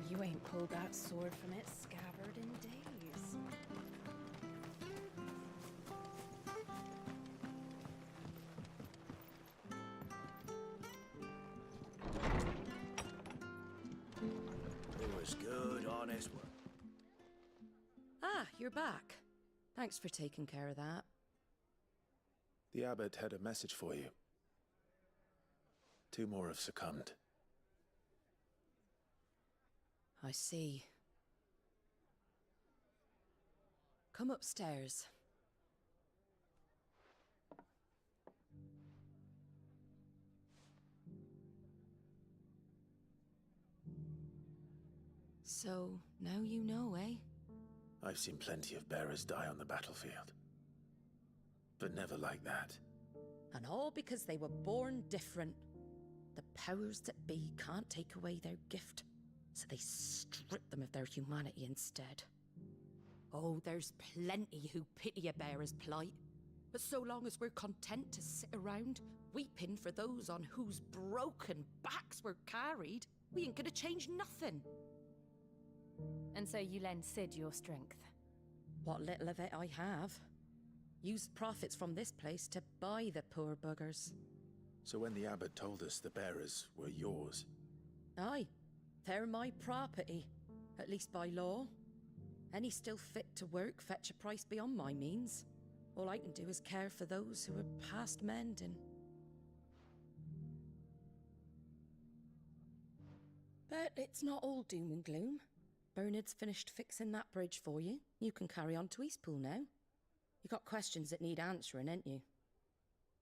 You ain't pulled that sword from its scabbard in days. It was good, honest work. Ah, you're back. Thanks for taking care of that. The abbot had a message for you. 2 more have succumbed. I see. Come upstairs. So, now you know, eh? I've seen plenty of bearers die on the battlefield. But never like that. And all because they were born different. The powers that be can't take away their gift, so they strip them of their humanity instead. Oh, there's plenty who pity a bearer's plight. But so long as we're content to sit around, weeping for those on whose broken backs we're carried, we ain't gonna change nothing. And so you lend Sid your strength? What little of it I have. Used profits from this place to buy the poor buggers. So when the abbot told us the bearers were yours... Aye, they're my property, at least by law. Any still fit to work fetch a price beyond my means. All I can do is care for those who are past mending. But it's not all doom and gloom. Bernard's finished fixing that bridge for you. You can carry on to Eastpool now. You got questions that need answering, ain't you?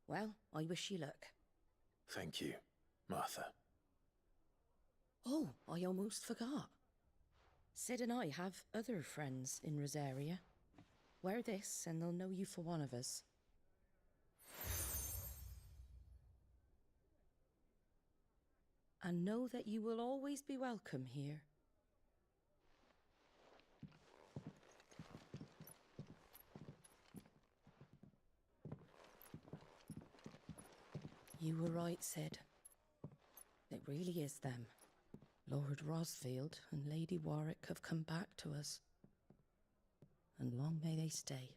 Well, I wish you luck. Thank you, Martha. Oh, I almost forgot. Sid and I have other friends in Rosaria. Wear this and they'll know you for one of us. And know that you will always be welcome here. You were right, Sid. It really is them. Lord Rosfield and Lady Warwick have come back to us. And long may they stay.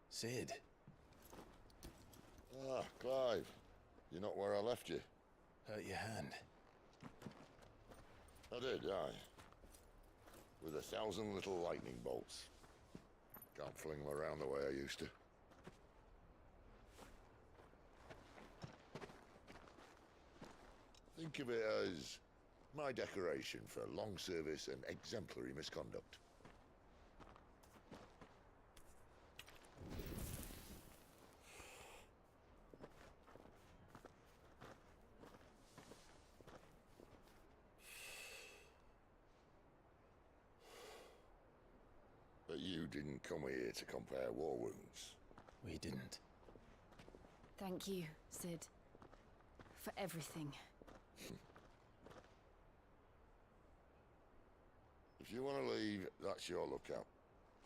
Sid. Ah, Clive. You're not where I left you. Hurt your hand. I did, aye. With 1,000 little lightning bolts. Can't fling them around the way I used to. Think of it as my decoration for long service and exemplary misconduct. But you didn't come here to compare war wounds. We didn't. Thank you, Sid. For everything. If you want to leave, that's your lookout.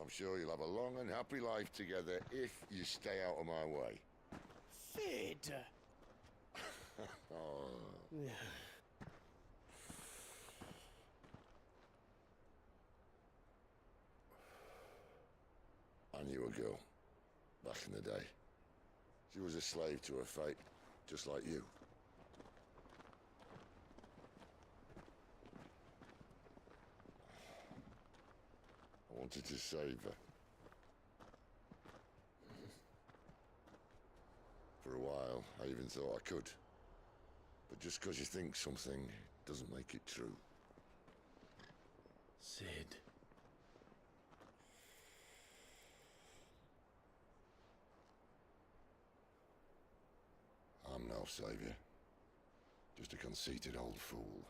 I'm sure you'll have a long and happy life together if you stay out of my way. Sid! Oh. I knew a girl, back in the day. She was a slave to her fate, just like you. I wanted to save her. For a while, I even thought I could. But just because you think something doesn't make it true. Sid. I'm no savior. Just a conceited old fool.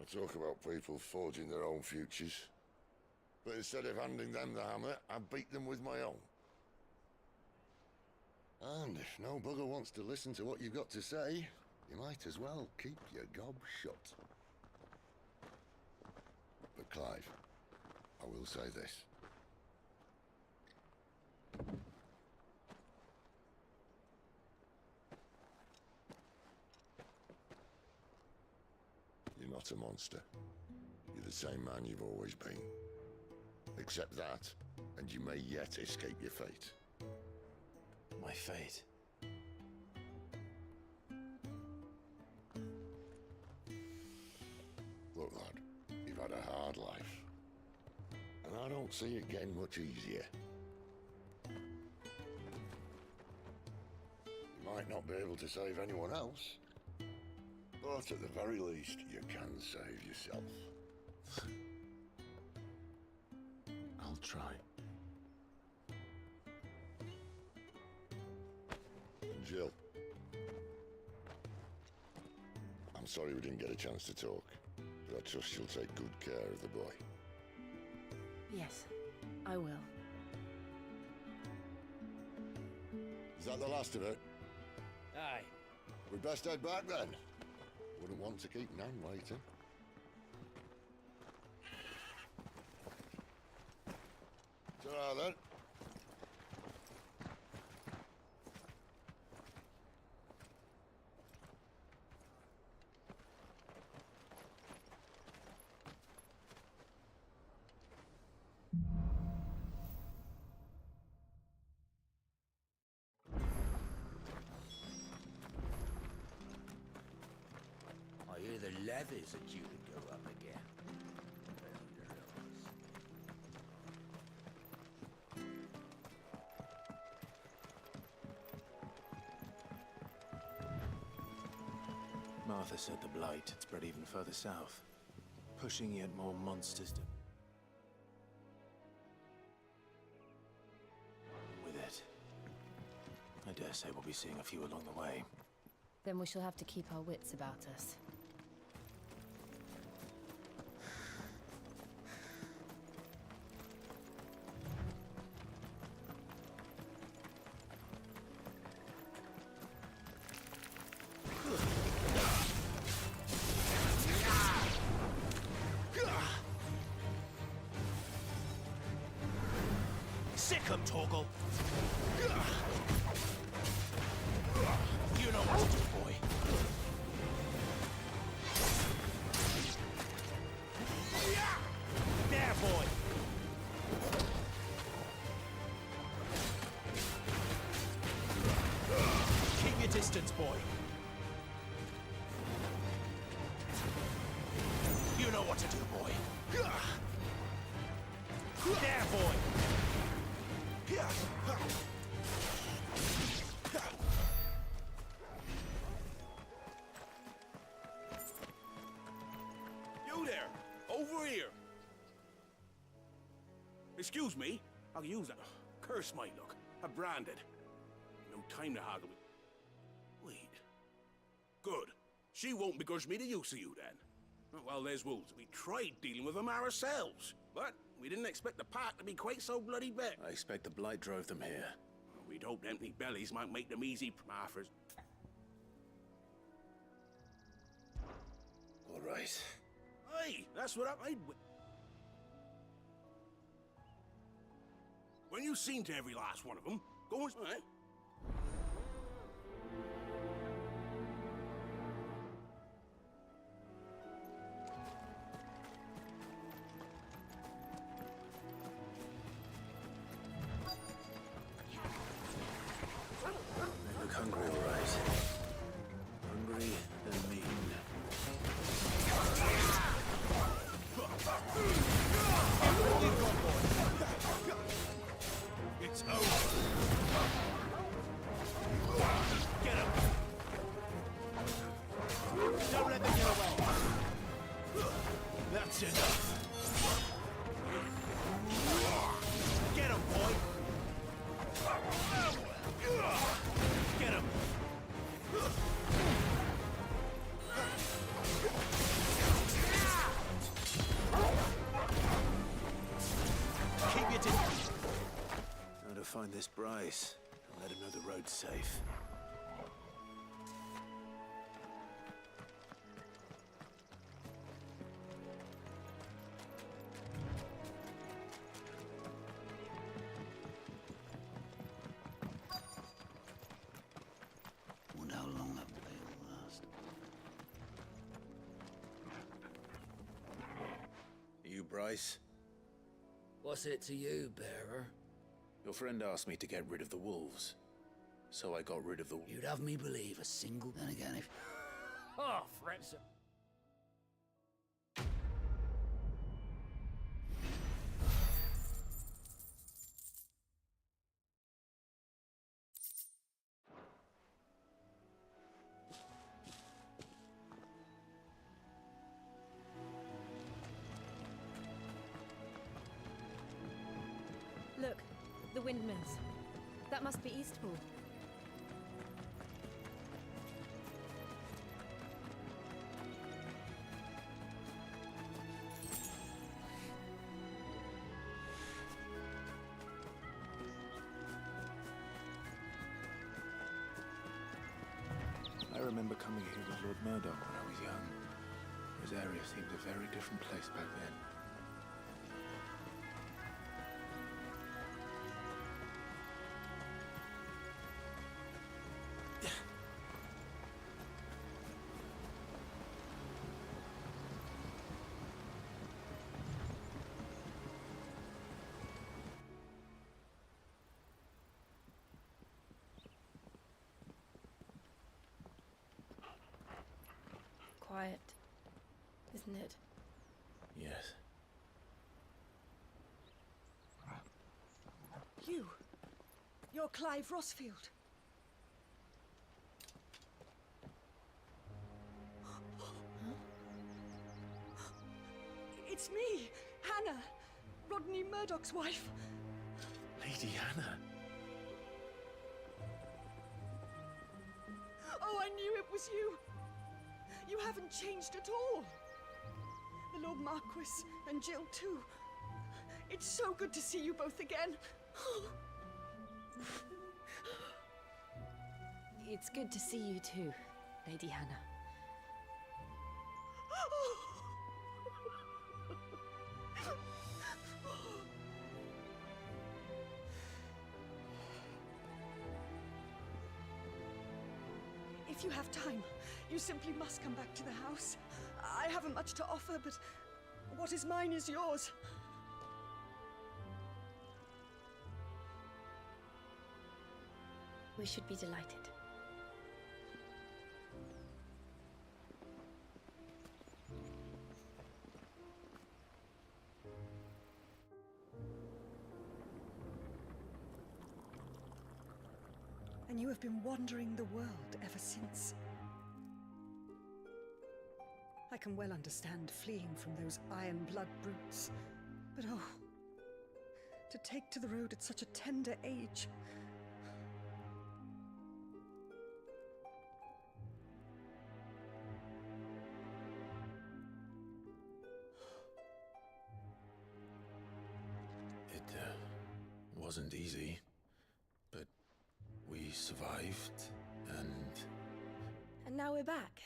I talk about people forging their own futures. But instead of handing them the hammer, I beat them with my own. And if no bugger wants to listen to what you've got to say, you might as well keep your gob shut. But Clive, I will say this. not a monster. You're the same man you've always been. Accept that, and you may yet escape your fate. My fate. Look, lad, you've had a hard life. And I don't see it getting much easier. You might not be able to save anyone else, but at the very least, you can save yourself. I'll try. Jill. I'm sorry we didn't get a chance to talk, but I trust you'll take good care of the boy. Yes, I will. Is that the last of it? Aye. We'd best head back then. Wouldn't want to keep Nan waiting. Ta-ra then. I hear the levies are due to go up again. Martha said the blight had spread even further south, pushing yet more monsters to... With it, I dare say we'll be seeing a few along the way. Then we shall have to keep our wits about us. Sick 'em, Torgal! You know what to do, boy. There, boy! Keep your distance, boy. You know what to do, boy. There, boy! You there! Over here! Excuse me, I'll use that. Curse my luck. I'm branded. No time to haggle. Wait. Good. She won't begrudge me the use of you then. Well, there's wolves. We tried dealing with them ourselves, but we didn't expect the pack to be quite so bloody big. I expect the blight drove them here. We'd hoped empty bellies might make them easy offers. All right. Hey, that's what I made with. When you've seen to every last one of them, go on, eh? They look hungry, all right. Hungry and mean. It's over. Get him. Don't let them get away. That's enough. Get him, boy. Get him. Keep your distance. Now to find this Bryce and let him know the road's safe. Wonder how long that play will last. price. What's it to you, bearer? Your friend asked me to get rid of the wolves, so I got rid of the... You'd have me believe a single... Then again, if... Oh, friends... Look, the windmills. That must be Eastpool. I remember coming here with Lord Murdoch when I was young. This area seemed a very different place back then. Quiet, isn't it? Yes. You're Clive Rossfield. It's me, Hannah, Rodney Murdoch's wife. Lady Hannah. Oh, I knew it was you. You haven't changed at all. The Lord Marquis and Jill too. It's so good to see you both again. It's good to see you too, Lady Hannah. If you have time, you simply must come back to the house. I haven't much to offer, but what is mine is yours. We should be delighted. And you have been wandering the world ever since. I can well understand fleeing from those iron blood brutes, but oh, to take to the road at such a tender age. It wasn't easy, but we survived, and... And now we're back.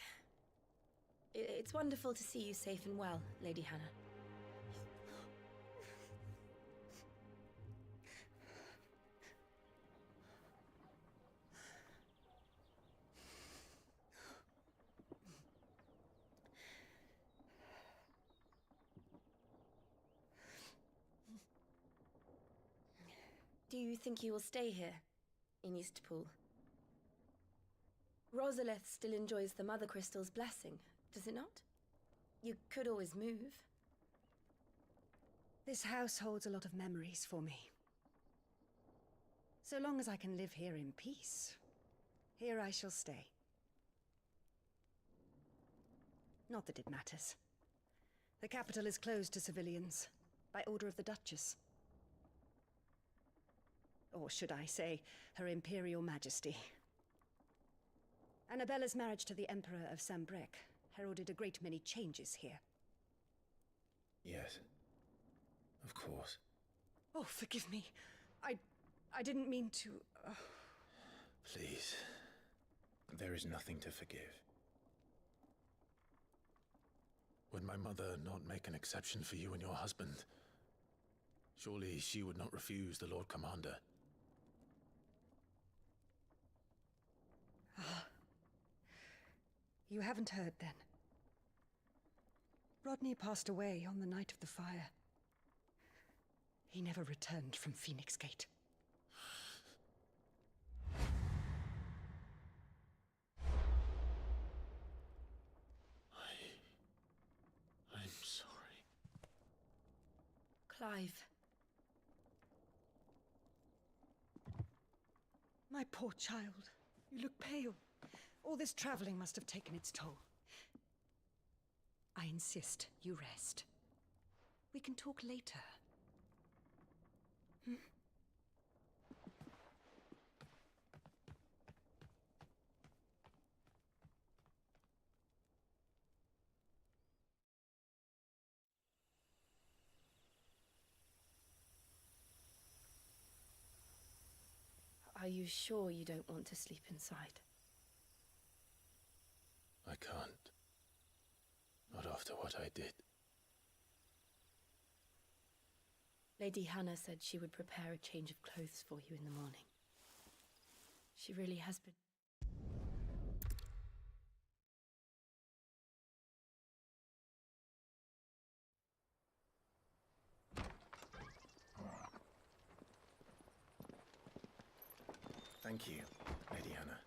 It's wonderful to see you safe and well, Lady Hannah. Do you think you will stay here, in Eastpool? Rosalith still enjoys the Mother Crystal's blessing, does it not? You could always move. This house holds a lot of memories for me. So long as I can live here in peace, here I shall stay. Not that it matters. The capital is closed to civilians, by order of the Duchess. Or should I say, Her Imperial Majesty. Annabella's marriage to the Emperor of Sambrec heralded a great many changes here. Yes. Of course. Oh, forgive me. I didn't mean to... Please. There is nothing to forgive. Would my mother not make an exception for you and your husband? Surely she would not refuse the Lord Commander. You haven't heard, then. Rodney passed away on the night of the fire. He never returned from Phoenix Gate. I'm sorry. Clive. My poor child. You look pale. All this traveling must have taken its toll. I insist you rest. We can talk later. Are you sure you don't want to sleep inside? I can't. Not after what I did. Lady Hannah said she would prepare a change of clothes for you in the morning. She really has been... Thank you, Lady Hannah.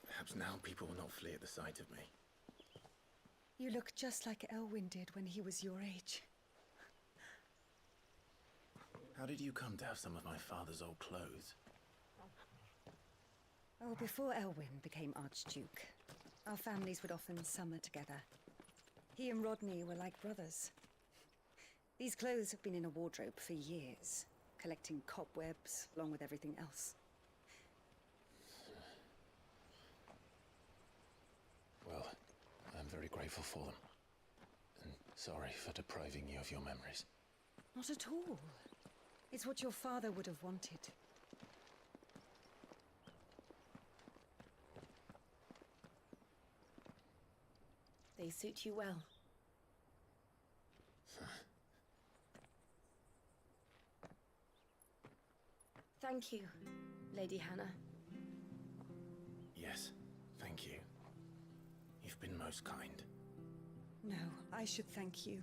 Perhaps now people will not flee at the sight of me. You look just like Elwyn did when he was your age. How did you come to have some of my father's old clothes? Oh, before Elwyn became Archduke, our families would often summer together. He and Rodney were like brothers. These clothes have been in a wardrobe for years, collecting cobwebs along with everything else. Well, I'm very grateful for them. And sorry for depriving you of your memories. Not at all. It's what your father would have wanted. They suit you well. Thank you, Lady Hannah. Yes, thank you. You've been most kind. No, I should thank you.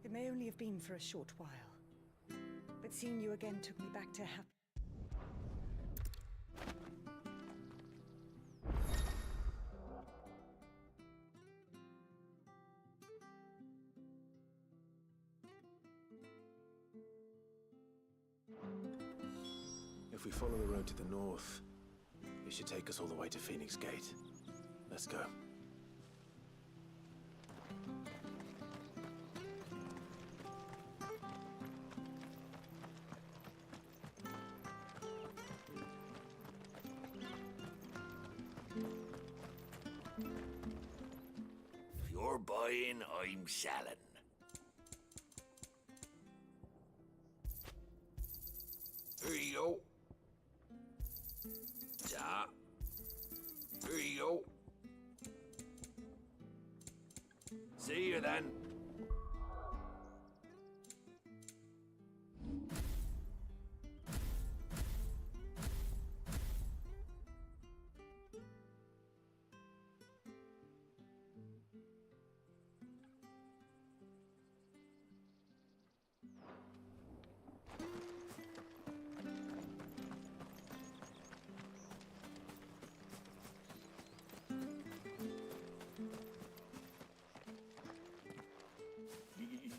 It may only have been for a short while. But seeing you again took me back to happy. If we follow the road to the north, it should take us all the way to Phoenix Gate. Let's go. If you're buying, I'm selling. Here you go. Yeah. Here you go. See you then.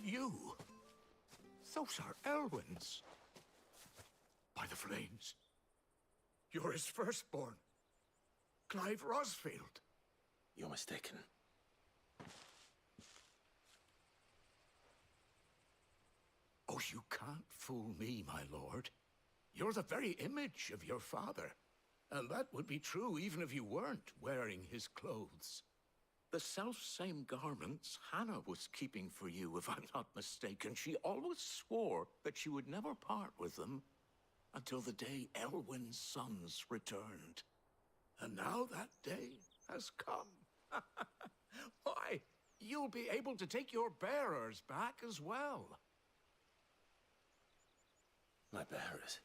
You? Those are Elwyn's. By the flames. You're his firstborn. Clive Rosfield. You're mistaken. Oh, you can't fool me, my lord. You're the very image of your father. And that would be true even if you weren't wearing his clothes. The self-same garments Hannah was keeping for you, if I'm not mistaken. She always swore that she would never part with them until the day Elwyn's sons returned. And now that day has come. Why, you'll be able to take your bearers back as well. My bearers.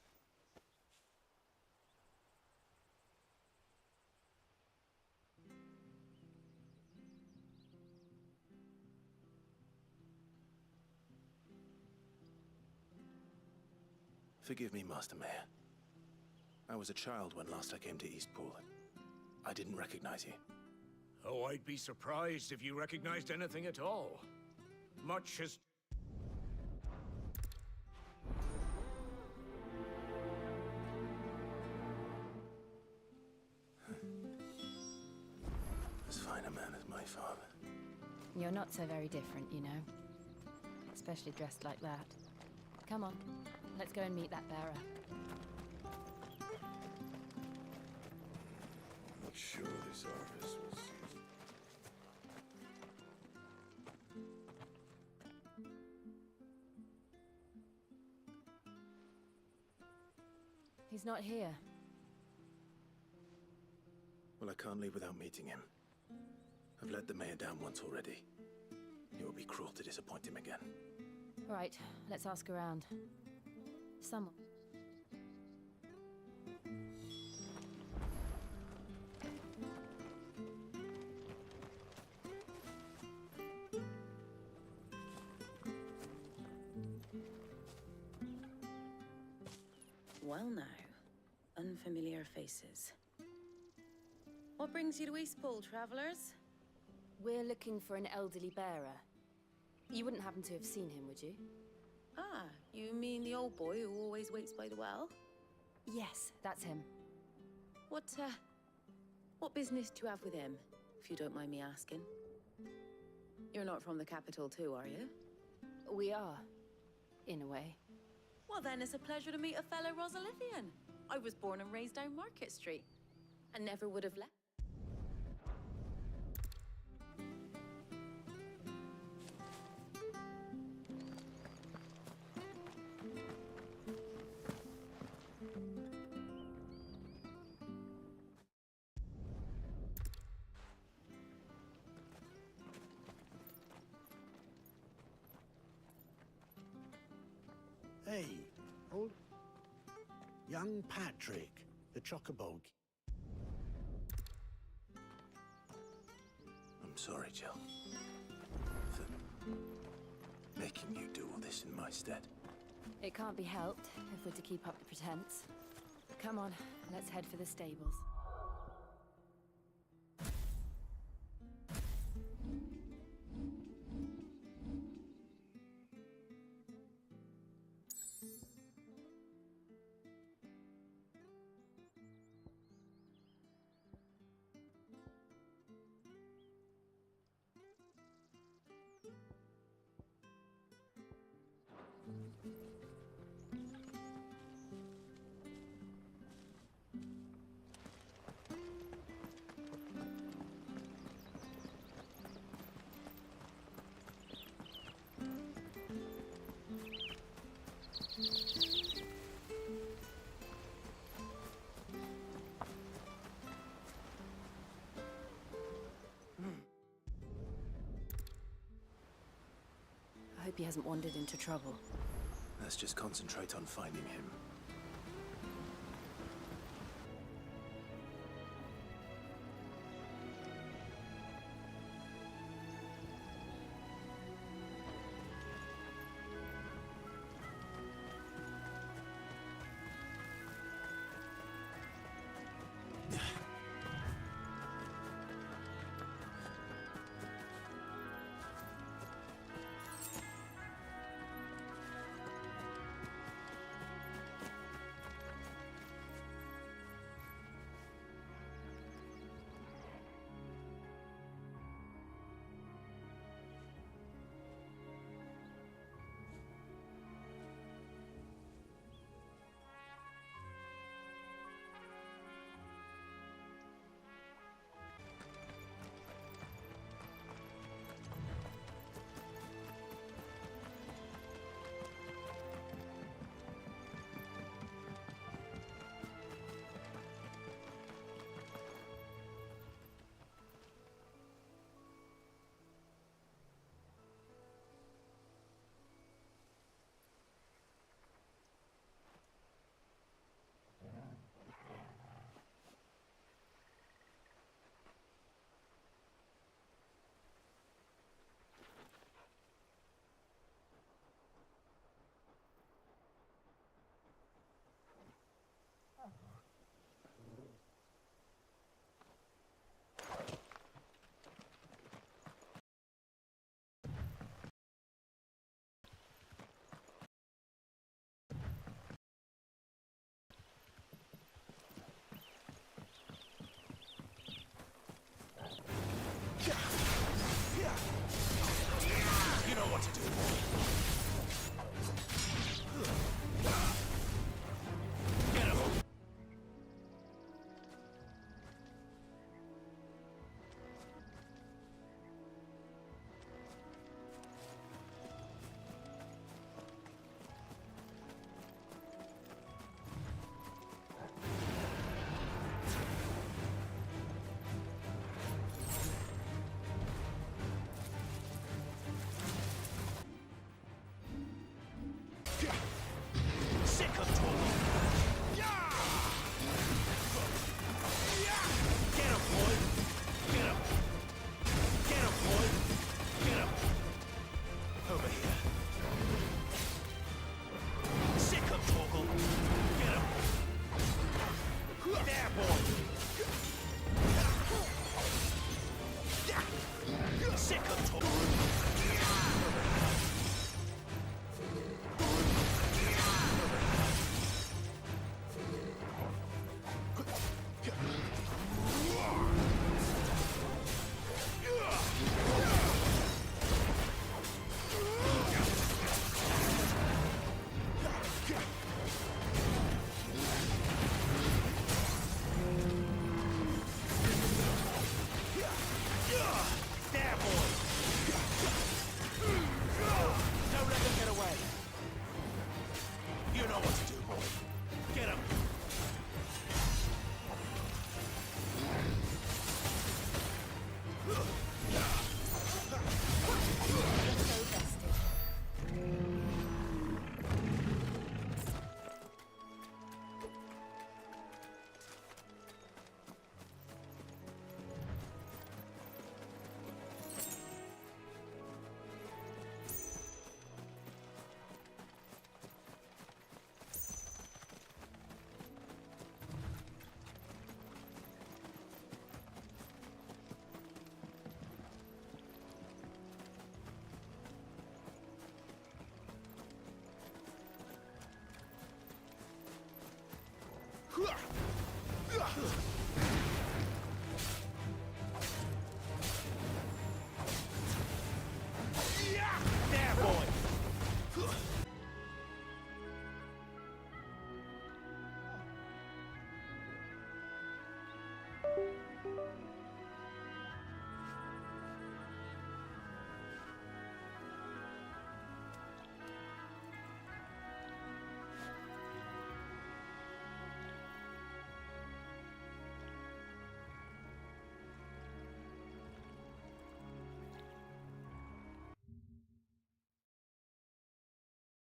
Forgive me, Master Mayor. I was a child when last I came to Eastpool. I didn't recognize you. Oh, I'd be surprised if you recognized anything at all. Much has... As fine a man as my father. You're not so very different, you know. Especially dressed like that. Come on, let's go and meet that bearer. I'm not sure this harvest will suit. He's not here. Well, I can't leave without meeting him. I've let the mayor down once already. It would be cruel to disappoint him again. Right, let's ask around. Someone. Well now, unfamiliar faces. What brings you to Eastpool, travelers? We're looking for an elderly bearer. You wouldn't happen to have seen him, would you? Ah, you mean the old boy who always waits by the well? Yes, that's him. What business do you have with him, if you don't mind me asking? You're not from the capital too, are you? We are, in a way. Well then, it's a pleasure to meet a fellow Rosalithian. I was born and raised down Market Street, and never would have left. Hey, old... Young Patrick, the Chocobo. I'm sorry, Jill. For making you do all this in my stead. It can't be helped if we're to keep up the pretense. Come on, let's head for the stables. I hope he hasn't wandered into trouble. Let's just concentrate on finding him.